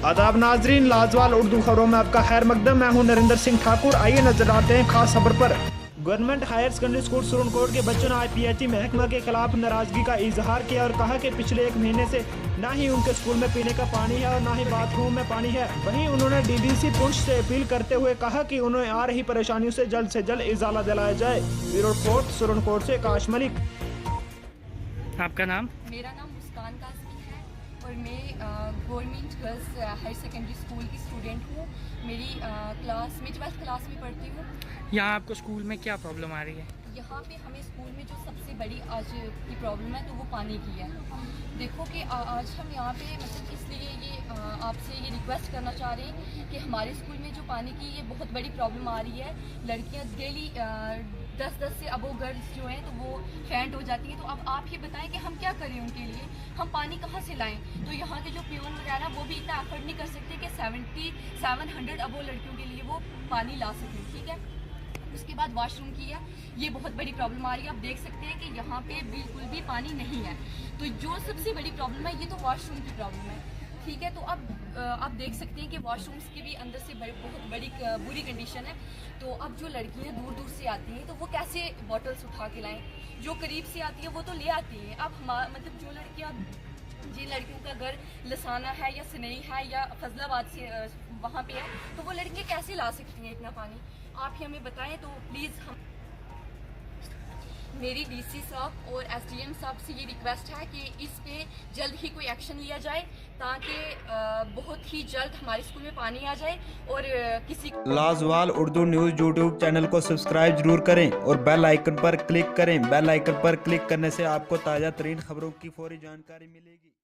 आदाब नाजरीन, लाजवाल उर्दू खबरों में आपका खैर मकदम। मैं हूं नरेंद्र सिंह ठाकुर। आइए नजर आते हैं खास खबर पर। Government higher secondary school Surankote के बच्चों ने IPHE महकमा के खिलाफ नाराजगी का इजहार किया और कहा कि पिछले 1 महीने से ना ही उनके स्कूल में पीने का पानी है और ना ही बाथरूम में पानी है। वहीं उन्होंने DDC पुंछ से अपील करते हुए कहा कि उन्हें आ रही परेशानियों से जल्द इजाला दिलाया जाए। ब्यूरो रिपोर्ट सुरनकोट से काश मलिक। आपका नाम? मेरा नाम मुस्कान काज़मी है और मैं government girls higher secondary school की स्टूडेंट हूँ। मेरी क्लास में 12th क्लास में पढ़ती हूँ। यहाँ आपको स्कूल में क्या प्रॉब्लम आ रही है? यहाँ पे हमें स्कूल में जो सबसे बड़ी आज की प्रॉब्लम है तो वो पानी की है। देखो कि आज हम यहाँ पे मतलब इसलिए ये आपसे ये रिक्वेस्ट करना चाह रहे हैं कि हमारे स्कूल में जो पानी की ये बहुत बड़ी प्रॉब्लम आ रही है। लड़कियाँ डेली 10 से अबो गर्ल्स जो हैं तो वो फेंट हो जाती हैं। तो अब आप ये बताएं कि हम क्या करें उनके लिए, हम पानी कहाँ से लाएं? तो यहाँ के जो पियोन वगैरह वो भी इतना एफर्ट नहीं कर सकते कि 700 अबो लड़कियों के लिए वो पानी ला सकें। ठीक है, उसके बाद वॉशरूम की है, ये बहुत बड़ी प्रॉब्लम आ रही है। आप देख सकते हैं कि यहाँ पे बिल्कुल भी पानी नहीं है। तो जो सबसे बड़ी प्रॉब्लम है ये तो वॉशरूम की प्रॉब्लम है। ठीक है, तो अब आप देख सकते हैं कि वॉशरूम्स की भी अंदर से बहुत बड़ी बुरी कंडीशन है। तो अब जो लड़कियां दूर दूर से आती हैं तो वो कैसे बॉटल्स उठा के लाएं? जो करीब से आती है वो तो ले आती हैं। अब मतलब जो लड़कियां, जिन लड़कियों का घर लसाना है या सनई है या फजलाबाद से वहाँ पे है, तो वो लड़कियां कैसे ला सकती हैं इतना पानी? आप ही हमें बताएं। तो प्लीज़ हम मेरी DC साहब और SDM साहब से ये रिक्वेस्ट है कि इस पे जल्द ही कोई एक्शन लिया जाए ताकि बहुत ही जल्द हमारे स्कूल में पानी आ जाए और किसी लाजवाल उर्दू न्यूज़ YouTube चैनल को सब्सक्राइब जरूर करें और बेल आइकन पर क्लिक करें। बेल आइकन पर क्लिक करने से आपको ताज़ा तरीन खबरों की फौरी जानकारी मिलेगी।